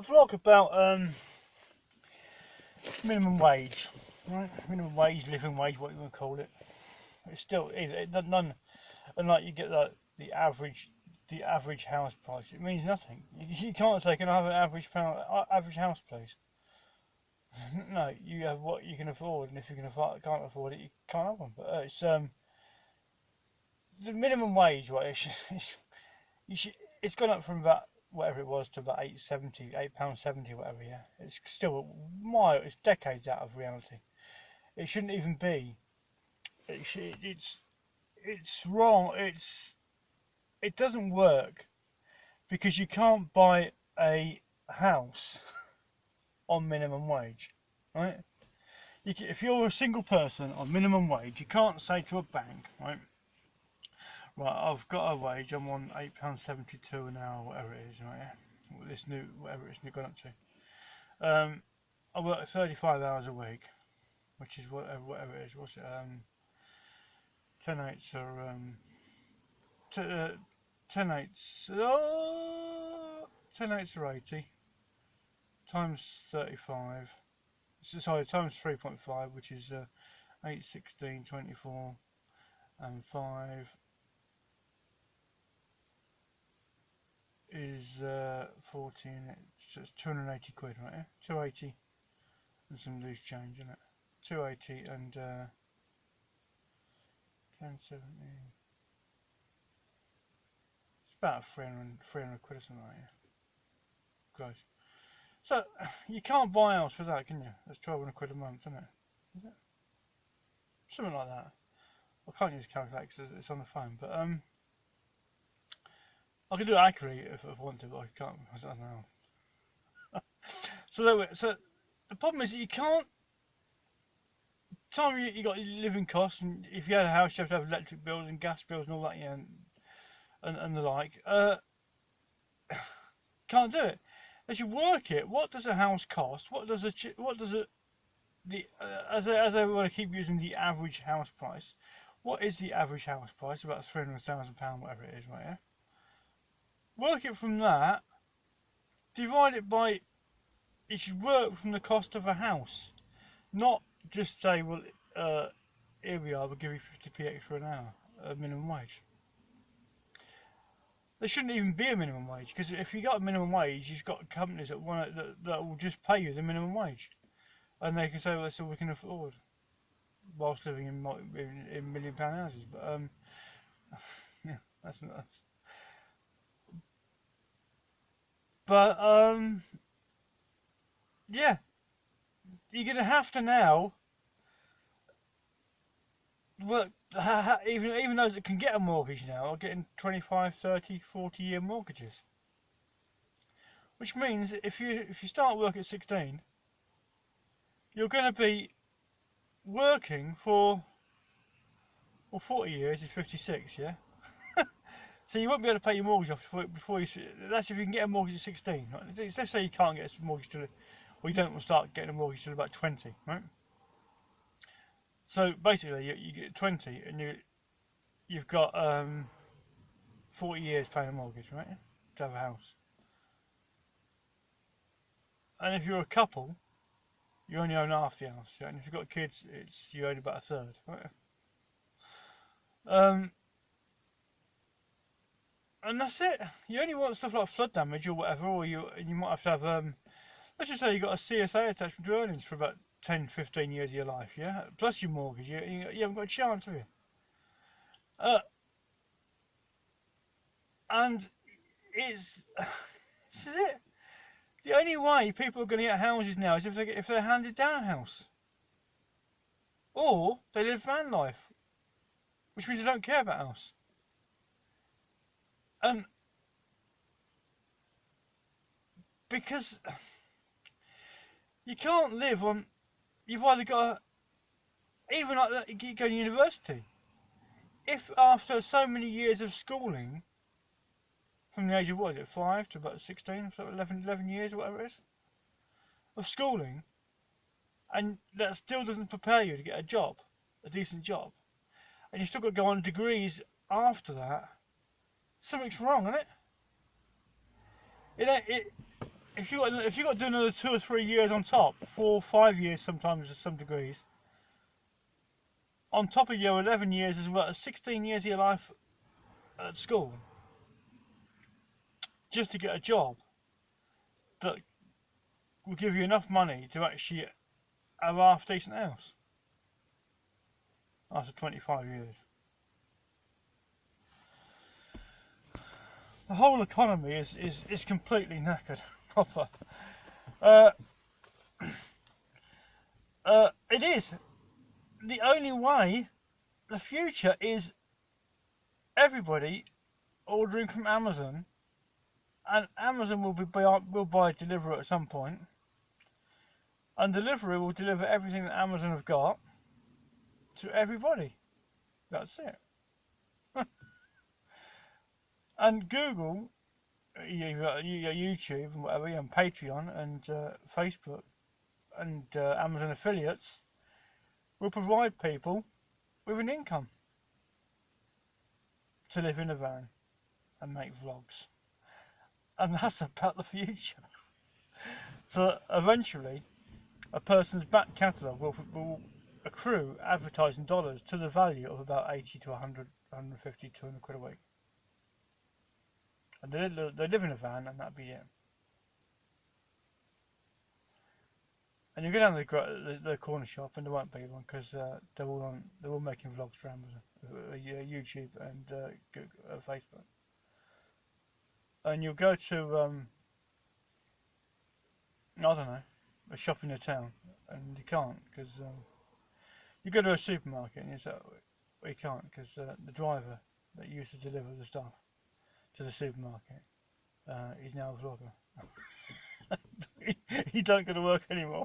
vlog about minimum wage, right? Minimum wage, living wage, what you want to call it. It's still none, unlike you get the average house price. It means nothing. You can't say, can I have an average house, please? No, you have what you can afford, and if you can't afford it, you can't have one. But it's the minimum wage, right? It's gone up from about whatever it was to about £8.70, whatever. Yeah, it's still it's decades out of reality. It shouldn't even be. It's wrong. It doesn't work because you can't buy a house on minimum wage, right? If you're a single person on minimum wage, you can't say to a bank, right? Right, I've got a wage. I'm on £8.72 an hour, whatever it is, right? Whatever it's gone up to. I work 35 hours a week, which is whatever it is. What's it? 10 eighths or 10 eighths. Oh, 10 eighths or 80 times 35. Sorry, times 3.5, which is 8, 16, 24, and 5 is 14. So it's 280 quid, right? 280 and some loose change, isn't it? 280 and 1070. It's about 300 quid or something like that. Gross. So you can't buy a house for that, can you? That's 1,200 quid a month, isn't it? Is it? Something like that. I can't use a calculator because it's on the phone, but I can do it accurately if I want to, but I can't. I don't know. So the problem is that you can't. Time you got living costs, and if you had a house, you have to have electric bills and gas bills and all that, yeah, and the like. Can't do it. They should work it. What does a house cost? As I want to keep using the average house price. What is the average house price? About £300,000, whatever it is, right? Yeah. Work it from that. Divide it by. It should work from the cost of a house, not just say, well, here we are. We'll give you 50p extra an hour, minimum wage. There shouldn't even be a minimum wage, because if you got a minimum wage, you've got companies that will just pay you the minimum wage, and they can say, well, that's all we can afford, whilst living in £1,000,000 houses. But yeah, that's not. But yeah, you're gonna have to now work. Even those that can get a mortgage now are getting 25, 30, 40-year mortgages. Which means if you start work at 16, you're going to be working for 40 years is 56, yeah. So you won't be able to pay your mortgage off before you. That's if you can get a mortgage at 16. Right? Let's say you can't get a mortgage or you don't start getting a mortgage till about 20, right? So basically, you get 20, and you've got 40 years paying a mortgage, right? To have a house. And if you're a couple, you only own half the house, yeah? And if you've got kids, you own about a third, right? And that's it. You only want stuff like flood damage or whatever, or you might have to have let's just say you got a CSA attachment to earnings for about 10, 15 years of your life, yeah, plus your mortgage. You haven't got a chance, have you? And it's this is it. The only way people are going to get houses now is if they're handed down a house, or they live van life, which means they don't care about a house. And because you can't live on, you've either got even like that, you go to university. If after so many years of schooling, from the age of, what is it, 5 to about 16, so 11 years or whatever it is, of schooling, and that still doesn't prepare you to get a job, a decent job, and you've still got to go on degrees after that, something's wrong, isn't it? if you got to do another 2 or 3 years on top, 4 or 5 years sometimes to some degrees, on top of your 11 years is about 16 years of your life at school just to get a job that will give you enough money to actually have a half decent house after 25 years. The whole economy is completely knackered, proper. Uh, it is. The only way, the future is everybody ordering from Amazon, and Amazon will buy Deliveroo at some point, and Deliveroo will deliver everything that Amazon have got to everybody. That's it. And Google, your YouTube and whatever, and Patreon and Facebook and Amazon affiliates will provide people with an income to live in a van and make vlogs. And that's about the future. So eventually, a person's back catalogue will accrue advertising dollars to the value of about 80 to 100, 150, 200 quid a week. And they live in a van, and that'd be it. And you go down to the corner shop, and there won't be one because they're all making vlogs for Amazon, YouTube, and Google, Facebook. And you'll go to I don't know, a shop in the town, and you can't because you go to a supermarket and you say, well, you can't because the driver that used to deliver the stuff to the supermarket is now a vlogger. He don't go to work anymore.